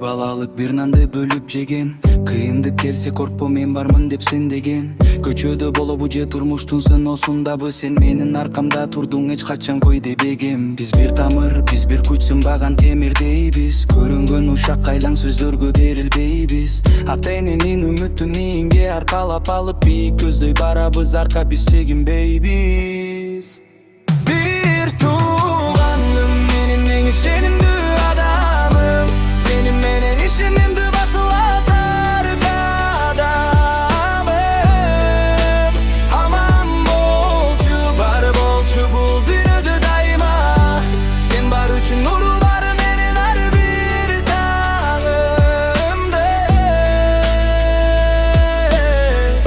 балалык бир нанды бөлүп жеген. Кыйындык келсе коркпо, мен бармын деп сендеген. Көчөдө болобу же турмуштун сыноосундабы, сен менин аркамда турдуң, эч качан кой дебегем. Биз бир тамыр, биз бир күч сынбаган темирдейбиз. Көрүнгөн ушак айлаң сөздөргө берилбейбиз. Ата эненин үмүтүн ийинге аркалап алып, бийик көздөй барабыз, арка биз чегинбейбиз. Бир тууганым, менин эң ишенимдүү адамым, сенин менен ишенимдүү басылатар кадамым. Аман болчу, бар болчу бул дүйнөдө дайыма. Сен бар үчүн нуру бар менин ар бир таңымда.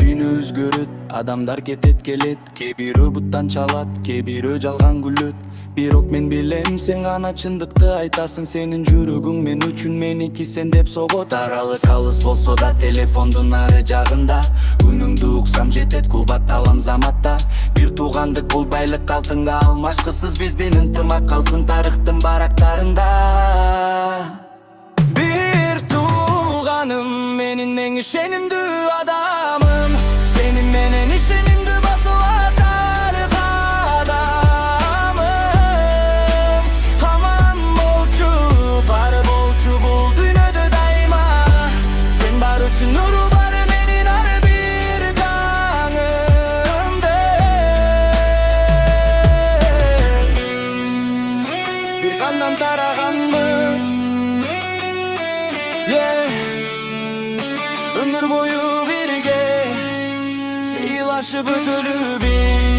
Дүйнө өзгөрөт, адамдар кетет келет, кээ бирөө буттан чалат, кээ бирөө жалган күлөт. Бирок мен билем, сен гана чындыкты айтасың. Сенин жүрөгүң мен үчүн меники сен деп согот. Аралык алыс болсо да телефондун ары жагында, үнүңдү уксам жетет, кубат алам заматта. Бир туугандык бул байлык, алтынга алмашкысыз биздин ынтымак калсын тарыхтын барактарында. Бир тууганым, менин эң ишенимдүү адамым, сенин менен ишенимдүү басылатар кадамым. Аман болчу, бар болчу бул дүйнөдө дайыма. Сен бар үчүн нуру бар менин ар бир таңымда. Бир кандан тараганбыз, өмүр бою бирге сыйлашып өтөлү биз.